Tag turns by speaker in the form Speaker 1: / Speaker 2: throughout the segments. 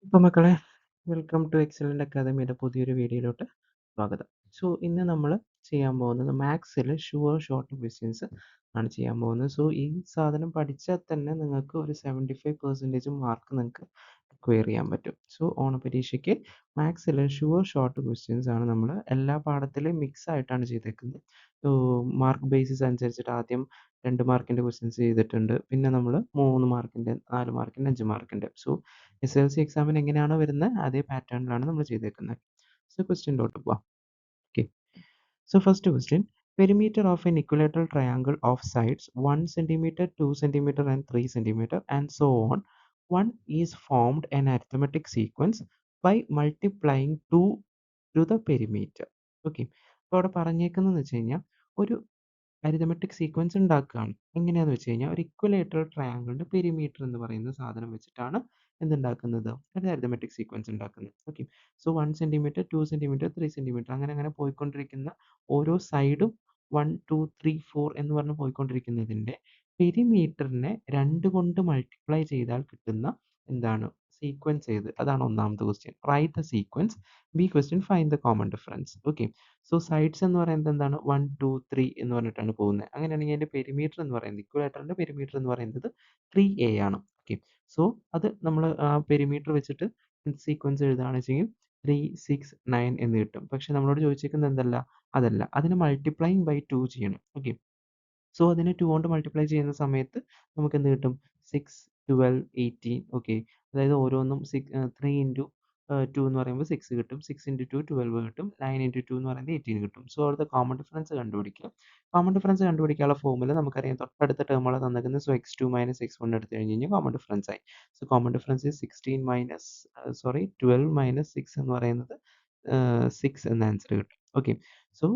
Speaker 1: അപ്പോൾ മക്കളെ, welcome to excellent അക്കാദമിയുടെ പുതിയൊരു വീഡിയോയിലോട്ട് സ്വാഗതം. സോ ഇന്ന് നമ്മൾ ചെയ്യാൻ പോകുന്നത് മാത്സിൽ ഷുവർ ഷോർട്ട് ക്വസ്റ്റ്യൻസ് ആണ് ചെയ്യാൻ പോകുന്നത്. സോ ഈ സാധനം പഠിച്ചാൽ തന്നെ നിങ്ങൾക്ക് ഒരു 75% മാർക്ക് നിങ്ങൾക്ക് ക്ലിയർ ചെയ്യാൻ പറ്റും. സോ ഓണപരീക്ഷയ്ക്ക് മാത്സിൽ ഷുവർ ഷോർട്ട് ക്വസ്റ്റ്യൻസ് ആണ് നമ്മൾ എല്ലാ പാഠത്തിലും മിക്സ് ആയിട്ടാണ് ചെയ്തേക്കുന്നത്. സോ മാർക്ക് ബേസിസ് അനുസരിച്ചിട്ട് ആദ്യം 2 മാർക്കിൻ്റെ ക്വസ്റ്റ്യൻസ് ചെയ്തിട്ടുണ്ട്. പിന്നെ നമ്മൾ 3 മാർക്കിൻ്റെ, 4 മാർക്കിൻ്റെ, 5 മാർക്കിൻ്റെ. സോ SLC എക്സാമിന് എങ്ങനെയാണോ വരുന്നത് അതേ പാറ്റേണിലാണ് നമ്മൾ ചെയ്തേക്കുന്നത്. സോ ക്വസ്റ്റ്യനിലോട്ട് പോവാം. Okay. So first question, perimeter of an equilateral triangle of sides 1 centimeter, 2 centimeter and 3 centimeter and so on. One is formed an arithmetic sequence by multiplying 2 to the perimeter. Okay. അപ്പോൾ അവിടെ പറഞ്ഞേക്കുന്നതെന്ന് വെച്ച് കഴിഞ്ഞാൽ ഒരു arithmetic sequence ഉണ്ടാക്കുകയാണ്. എങ്ങനെയാണെന്ന് വെച്ച് കഴിഞ്ഞാൽ ഒരു ഇക്വലേറ്ററൽ ട്രയാങ്കിളിൻ്റെ പെരിമീറ്റർ എന്ന് പറയുന്ന സാധനം വെച്ചിട്ടാണ് എന്തുണ്ടാക്കുന്നത്, ഒരു അരിതമെറ്റിക് സീക്വൻസ് ഉണ്ടാക്കുന്നത്. Okay. So 1 centimetre, 2 centimetre, 3 centimetre അങ്ങനെ പോയിക്കൊണ്ടിരിക്കുന്ന ഓരോ സൈഡും 1, 2, 3, 4 എന്ന് പറഞ്ഞ് പോയിക്കൊണ്ടിരിക്കുന്നതിൻ്റെ പെരിമീറ്ററിനെ 2 കൊണ്ട് മൾട്ടിപ്ലൈ ചെയ്താൽ കിട്ടുന്ന എന്താണ് സീക്വൻസ് ഏത്, അതാണ് ഒന്നാമത്തെ question. Write the sequence. B question find the common difference. Okay. So sides എന്ന് പറയുന്നത് എന്താണ്, 1, 2, 3 എന്ന് പറഞ്ഞിട്ടാണ് പോകുന്നത്. അങ്ങനെയാണെങ്കിൽ അതിൻ്റെ പെരിമീറ്റർ എന്ന് പറയുന്നത്, ഇക്വലേറ്ററിൻ്റെ പെരിമീറ്റർ എന്ന് പറയുന്നത് 3a ആണ്. ഓക്കെ. സോ അത് നമ്മൾ ആ പെരിമീറ്റർ വെച്ചിട്ട് സീക്വൻസ് എഴുതുകയാണെന്ന് വെച്ചെങ്കിൽ 3, 6, 9 എന്ന് കിട്ടും. പക്ഷെ നമ്മളോട് ചോദിച്ചിരിക്കുന്നത് എന്തല്ല, അതല്ല. അതിന് മൾട്ടിപ്ലൈയിങ് ബൈ 2 ചെയ്യണം. ഓക്കെ. സോ അതിനെ 2 കൊണ്ട് മൾട്ടിപ്ലൈ ചെയ്യുന്ന സമയത്ത് നമുക്ക് എന്ത് കിട്ടും, 6, 12, 18. ഓക്കെ. അതായത് ഓരോന്നും 3 ഇൻറ്റു 2 എന്ന് പറയുമ്പോൾ 6 കിട്ടും. 6 ഇൻറ്റു 2 12 കിട്ടും. 9 ഇൻറ്റു 2 എന്ന് പറയുന്നത് 18 കിട്ടും. സോ അവിടുത്തെ കോമൺ ഡിഫറൻസ് കണ്ടുപിടിക്കുക. കോമൺ ഡിഫറൻസ് കണ്ടുപിടിക്കാനുള്ള ഫോർമുല നമുക്കറിയാം, തൊട്ടടുത്ത ടേമുകളാണ് തന്നിരിക്കുന്നത്. സോ x2 മൈനസ് x1 എടുത്തു കഴിഞ്ഞ് കഴിഞ്ഞാൽ കോമൺ ഡിഫറൻസ് ആയി. So common difference 16 minus 12 minus 6 എന്ന് പറയുന്നത് 6 എന്ന ആൻസർ കിട്ടും. Okay. So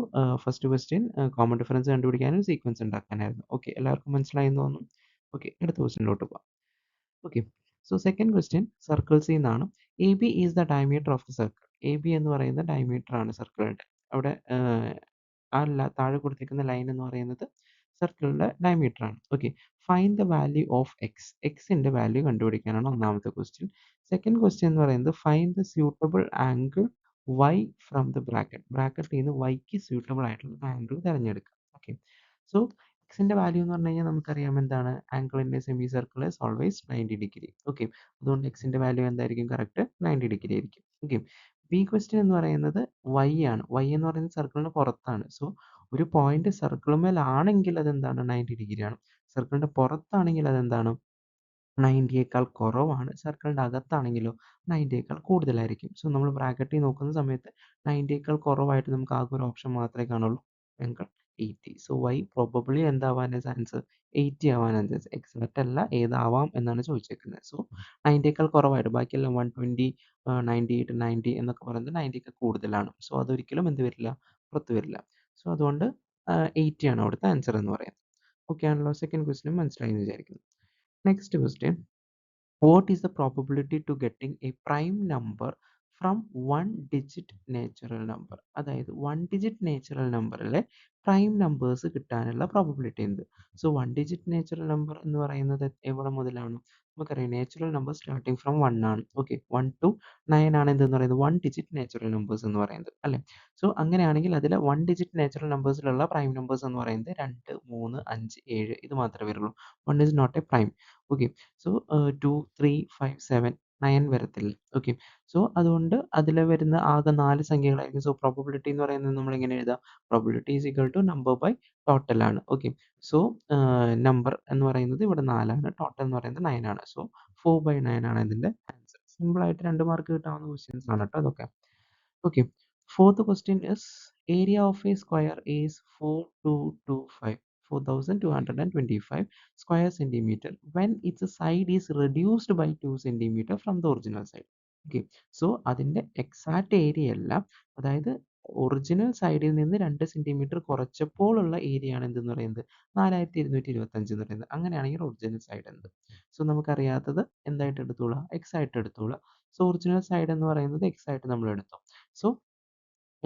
Speaker 1: first question common difference കണ്ടുപിടിക്കാനും സീക്വൻസ് ഉണ്ടാക്കാനായിരുന്നു. ഓക്കെ. എല്ലാവർക്കും മനസ്സിലായി എന്ന് തോന്നുന്നു. ഓക്കെ. അടുത്ത ക്വസ്റ്റ്യനിലോട്ട് പോകാം. ഓക്കെ. സോ സെക്കൻഡ് ക്വസ്റ്റ്യൻ സർക്കിൾസിൽ നിന്നാണ്. A B is the diameter of the circle. A B എന്ന് പറയുന്ന ഡയമീറ്റർ ആണ് സർക്കിളിൻ്റെ. അവിടെ താഴെ കൊടുത്തിരിക്കുന്ന ലൈൻ എന്ന് പറയുന്നത് സർക്കിളിൻ്റെ ഡയമീറ്റർ ആണ്. Okay. Find the value of X. എക്സിൻ്റെ വാല്യൂ കണ്ടുപിടിക്കാനാണ് ഒന്നാമത്തെ ക്വസ്റ്റ്യൻ. സെക്കൻഡ് ക്വസ്റ്റ്യൻ എന്ന് പറയുന്നത് find the suitable angle Y from the bracket. ബ്രാക്കറ്റിൽ നിന്ന് വൈക്ക് സ്യൂട്ടബിൾ ആയിട്ടുള്ള ആംഗിൾ തിരഞ്ഞെടുക്കുക. ഓക്കെ. സോ എക്സിൻ്റെ വാല്യൂ എന്ന് പറഞ്ഞു കഴിഞ്ഞാൽ നമുക്കറിയാം എന്താണ്, angle in A semi circle is always 90 degree. Okay. അതുകൊണ്ട് എക്സിൻ്റെ വാല്യൂ എന്തായിരിക്കും, കറക്റ്റ് 90 ഡിഗ്രി ആയിരിക്കും. ഓക്കെ. ബി ക്വസ്റ്റ്യൻ എന്ന് പറയുന്നത് വൈ ആണ്. വൈ എന്ന് പറയുന്നത് സർക്കിളിന് പുറത്താണ്. സോ ഒരു പോയിന്റ് സർക്കിളുമേലാണെങ്കിൽ അതെന്താണ്, 90 ഡിഗ്രി ആണ്. സർക്കിളിൻ്റെ പുറത്താണെങ്കിൽ അതെന്താണ്, 90യേക്കാൾ കുറവാണ്. സർക്കിളിൻ്റെ അകത്താണെങ്കിലോ 90യേക്കാൾ കൂടുതലായിരിക്കും. സോ നമ്മൾ ബ്രാക്കറ്റിൽ നോക്കുന്ന സമയത്ത് 90യേക്കാൾ കുറവായിട്ട് നമുക്ക് ആകെ ഒരു ഓപ്ഷൻ മാത്രമേ കാണുള്ളൂ, ആംഗിൾ 80. സോ വൈ പ്രോബബ്ലി എന്താവാനാണ് ചാൻസ്, 80 ആവാനാണ് ചാൻസ്. എക്സാക്റ്റ് അല്ല, ഏതാവാം എന്നാണ് ചോദിച്ചേക്കുന്നത്. സോ 90യേക്കാൾ കുറവായിട്ട് ബാക്കിയെല്ലാം 120, 98, 90 എന്നൊക്കെ പറയുന്നത് 90യേക്കാൾ കൂടുതലാണ്. സോ അതൊരിക്കലും എന്ത് വരില്ല, പുറത്ത് വരില്ല. സോ അതുകൊണ്ട് 80 ആണ് അവിടുത്തെ ആൻസർ എന്ന് പറയുന്നത്. ഓക്കെ ആണല്ലോ. സെക്കൻഡ് ക്വസ്റ്റ്യൻ മനസ്സിലായി എന്ന് വിചാരിക്കുന്നു. Next question, what is the probability to getting a prime number from one digit natural number? അതായത് 1 digit natural numberലെ prime numbers കിട്ടാനുള്ള പ്രോബബിലിറ്റി എന്ത്? സോ 1 digit natural number എന്ന് പറയുന്നത് എവിടെ മുതലാണ്, നമുക്കറിയാം നാച്ചുറൽ നമ്പർ സ്റ്റാർട്ടിങ് ഫ്രം 1 ആണ്. ഓക്കെ. 1 to 9 ആണ് എന്തെന്ന് പറയുന്നത് 1 digit natural numbers എന്ന് പറയുന്നത് അല്ലേ. സോ അങ്ങനെയാണെങ്കിൽ അതിൽ 1 digit natural നമ്പേഴ്സിലുള്ള പ്രൈം നമ്പേഴ്സ് എന്ന് പറയുന്നത് 2, 3, 5, 7 ഇത് മാത്രമേ വരുള്ളൂ. 1 is not a prime. Okay. So 2, 3, 5, 7, 9 വരത്തില്ല. ഓക്കെ. സോ അതുകൊണ്ട് അതിൽ വരുന്ന ആകെ 4 സംഖ്യകളായിരിക്കും. സോ പ്രോബബിലിറ്റി എന്ന് പറയുന്നത് നമ്മൾ എങ്ങനെ എഴുതാം, probability is equal to number by total ആണ്. ഓക്കെ. സോ നമ്പർ എന്ന് പറയുന്നത് ഇവിടെ 4 ആണ്, ടോട്ടൽ എന്ന് പറയുന്നത് 9 ആണ്. സോ 4/9 ആണ് ഇതിൻ്റെ ആൻസർ. സിമ്പിൾ ആയിട്ട് 2 മാർക്ക് കിട്ടാവുന്ന ക്വസ്റ്റ്യൻസ് ആണ് കേട്ടോ അതൊക്കെ. Okay. Fourth question is area of a square is 4225, 4225 square centimeter when its side is reduced by 2 centimeter from the original side. Okay. So അതിൻ്റെ എക്സാക്റ്റ് ഏരിയ അല്ല, അതായത് ഒറിജിനൽ സൈഡിൽ നിന്ന് 2 സെൻറ്റിമീറ്റർ കുറച്ചപ്പോഴുള്ള ഏരിയ ആണ് എന്തെന്ന് പറയുന്നത് 4225 എന്ന് പറയുന്നത്. അങ്ങനെയാണെങ്കിൽ ഒറിജിനൽ സൈഡ് എന്ത്? സോ നമുക്കറിയാത്തത് എന്തായിട്ട് എടുത്തോളാം, എക്സ് ആയിട്ട് എടുത്തോളാം. സോ ഒറിജിനൽ സൈഡ് എന്ന് പറയുന്നത് എക്സ് ആയിട്ട് നമ്മൾ എടുത്തു. സോ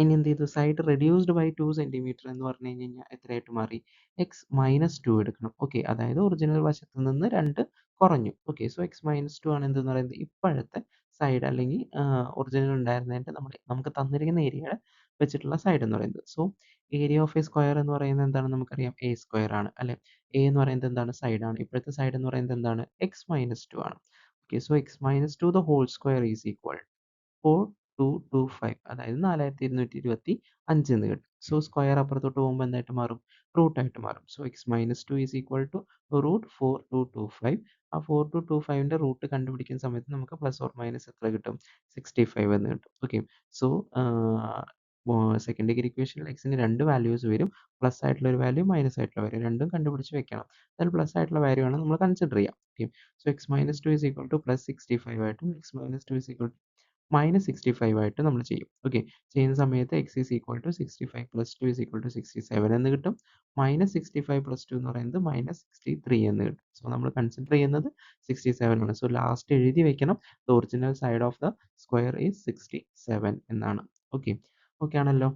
Speaker 1: ഇനി എന്ത് ചെയ്തു? സൈഡ് റെഡ്യൂസ്ഡ് ബൈ 2 സെന്റിമീറ്റർ എന്ന് പറഞ്ഞു കഴിഞ്ഞാൽ എത്രയായിട്ട് മാറി? x-2 എടുക്കണം. ഓക്കെ. അതായത് ഒറിജിനൽ വശത്ത് നിന്ന് 2 കുറഞ്ഞു. ഓക്കെ. സോ x-2 ആണ് എന്തെന്ന് പറയുന്നത് ഇപ്പോഴത്തെ സൈഡ് അല്ലെങ്കിൽ ഒറിജിനൽ ഉണ്ടായിരുന്നതിന്റെ നമുക്ക് തന്നിരിക്കുന്ന ഏരിയയുടെ വെച്ചിട്ടുള്ള സൈഡ് എന്ന് പറയുന്നത്. So area of A square എന്ന് പറയുന്നത് എന്താണ്? നമുക്കറിയാം a സ്ക്വയർ ആണ് അല്ലെ? a എന്ന് പറയുന്നത് എന്താണ്? സൈഡ് ആണ്. ഇപ്പോഴത്തെ സൈഡ് എന്ന് പറയുന്നത് എന്താണ്? x-2 ആണ്. Okay. So x-2 the whole square is equal 4225 അതായത് 4225 എന്ന് കിട്ടും. സോ സ്ക്വയർ അപ്പുറത്തോട്ട് പോകുമ്പോൾ എന്തായിട്ട് മാറും? റൂട്ട് ആയിട്ട് മാറും. So x-2 is equal to root 4225. ആ 4225ന്റെ റൂട്ട് കണ്ടുപിടിക്കുന്ന സമയത്ത് നമുക്ക് പ്ലസ് ഓർ മൈനസ് എത്ര കിട്ടും? 65 എന്ന് കിട്ടും. ഓക്കെ. സോ സെക്കൻഡ് ഡിഗ്രി ഇക്വേഷനിൽ എക്സിന് 2 വാല്യൂസ് വരും. പ്ലസ് ആയിട്ടുള്ള ഒരു വാല്യൂ, മൈനസ് ആയിട്ടുള്ള വാല്യൂ രണ്ടും കണ്ടുപിടിച്ച് വെക്കണം. അതിൽ പ്ലസ് ആയിട്ടുള്ള വാല്യൂ ആണ് നമ്മൾ കൺസിഡർ ചെയ്യാം. Okay. So x-2 is equal two plus 65 ആയിട്ടും x-2 ഈസ് ഈക്വൽ -65 ആയിട്ട് നമ്മൾ ചെയ്യും. ഓക്കെ. ചെയ്യുന്ന സമയത്ത് x is equal to 65 plus 2 is equal to 67 എന്ന് കിട്ടും. -65 പ്ലസ് 2 എന്ന് പറയുന്നത് -63 എന്ന് കിട്ടും. സോ നമ്മൾ കൺസിഡർ ചെയ്യുന്നത് 67 ആണ്. സോ ലാസ്റ്റ് എഴുതി വെക്കണം the original side of the square is 67 എന്നാണ്. ഓക്കെ. ഓക്കെ ആണല്ലോ.